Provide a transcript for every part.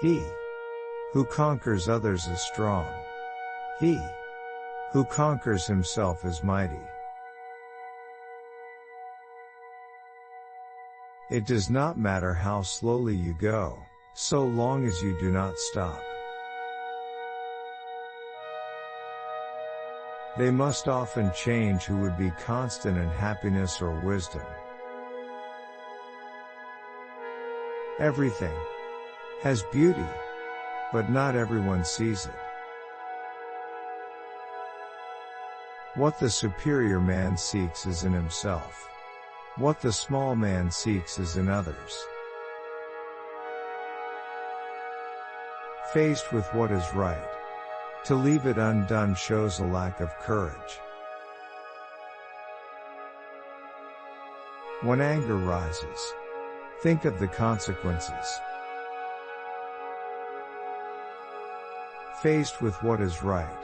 He who conquers others is strong. He who conquers himself is mighty. It does not matter how slowly you go, so long as you do not stop. They must often change who would be constant in happiness or wisdom. Everything has beauty, but not everyone sees it. What the superior man seeks is in himself. What the small man seeks is in others. Faced with what is right, to leave it undone shows a lack of courage. When anger rises, think of the consequences. Faced with what is right,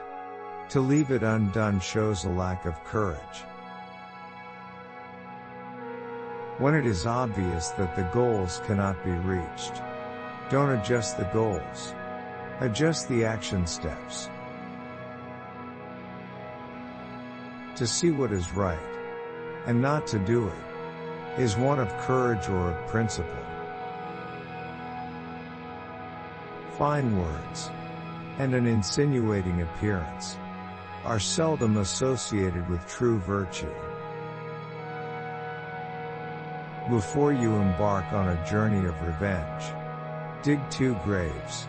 to leave it undone shows a lack of courage. When it is obvious that the goals cannot be reached, don't adjust the goals. Adjust the action steps. To see what is right, and not to do it, is one of courage or of principle. Fine words, and an insinuating appearance, are seldom associated with true virtue. Before you embark on a journey of revenge, dig 2 graves.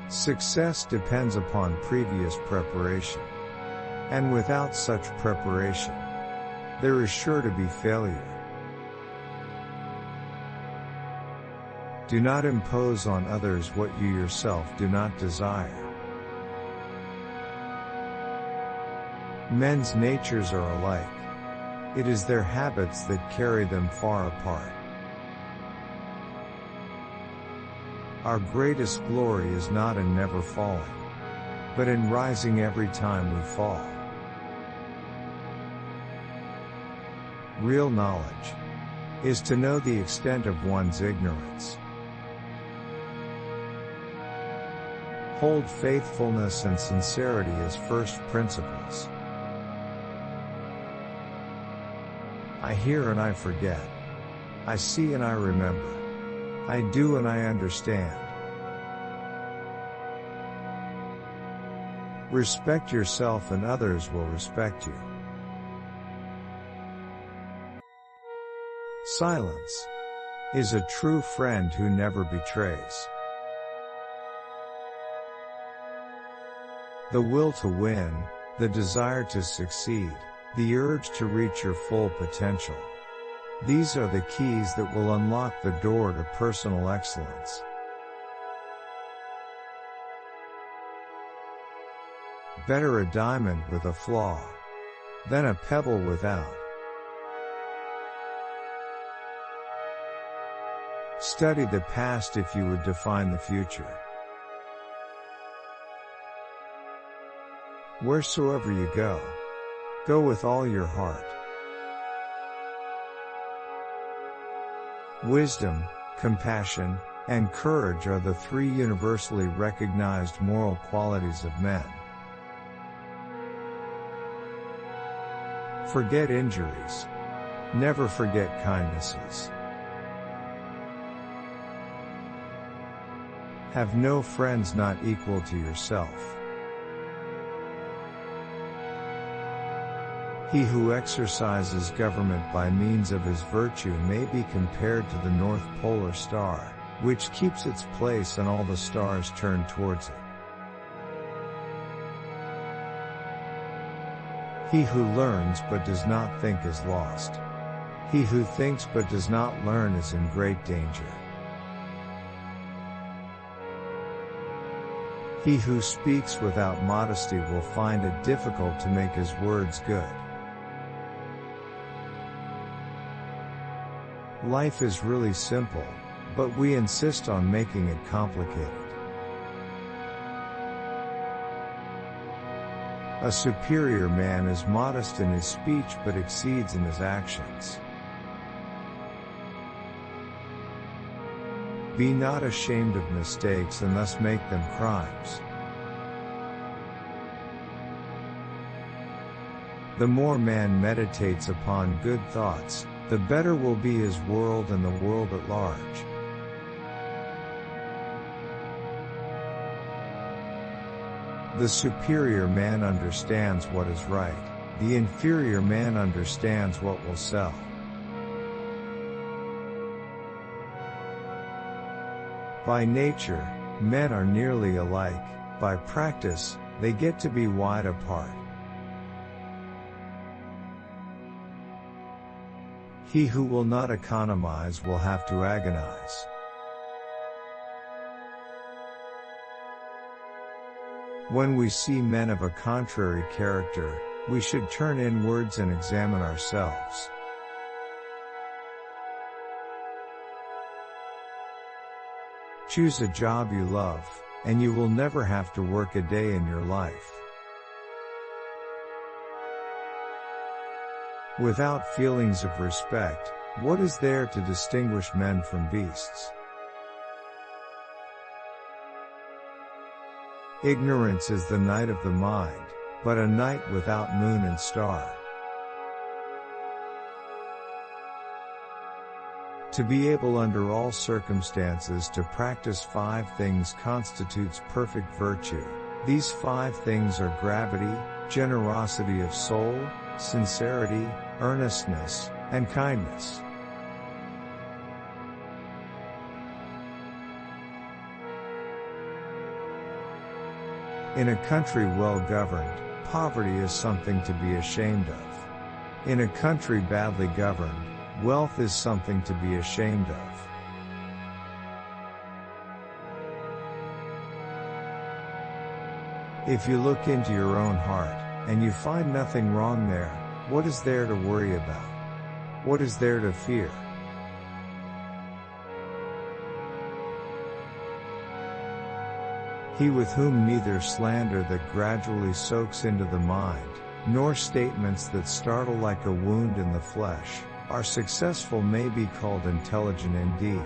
Success depends upon previous preparation. And without such preparation, there is sure to be failure. Do not impose on others what you yourself do not desire. Men's natures are alike. It is their habits that carry them far apart. Our greatest glory is not in never falling, but in rising every time we fall. Real knowledge is to know the extent of one's ignorance. Hold faithfulness and sincerity as first principles. I hear and I forget. I see and I remember. I do and I understand. Respect yourself and others will respect you. Silence is a true friend who never betrays. The will to win, the desire to succeed, the urge to reach your full potential. These are the keys that will unlock the door to personal excellence. Better a diamond with a flaw than a pebble without. Study the past if you would define the future. Wheresoever you go, go with all your heart. Wisdom, compassion, and courage are the 3 universally recognized moral qualities of men. Forget injuries. Never forget kindnesses. Have no friends not equal to yourself. He who exercises government by means of his virtue may be compared to the North Polar Star, which keeps its place and all the stars turn towards it. He who learns but does not think is lost. He who thinks but does not learn is in great danger. He who speaks without modesty will find it difficult to make his words good. Life is really simple, but we insist on making it complicated. A superior man is modest in his speech but exceeds in his actions. Be not ashamed of mistakes and thus make them crimes. The more man meditates upon good thoughts, the better will be his world and the world at large. The superior man understands what is right, the inferior man understands what will sell. By nature, men are nearly alike, by practice, they get to be wide apart. He who will not economize will have to agonize. When we see men of a contrary character, we should turn inwards and examine ourselves. Choose a job you love, and you will never have to work a day in your life. Without feelings of respect, what is there to distinguish men from beasts? Ignorance is the night of the mind, but a night without moon and star. To be able under all circumstances to practice 5 things constitutes perfect virtue. These 5 things are gravity, generosity of soul, sincerity, earnestness, and kindness. In a country well governed, poverty is something to be ashamed of. In a country badly governed, wealth is something to be ashamed of. If you look into your own heart, and you find nothing wrong there, what is there to worry about? What is there to fear? He with whom neither slander that gradually soaks into the mind, nor statements that startle like a wound in the flesh, are successful may be called intelligent indeed.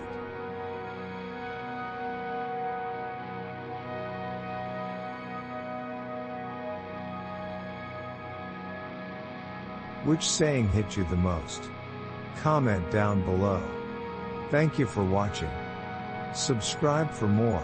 Which saying hit you the most? Comment down below. Thank you for watching. Subscribe for more.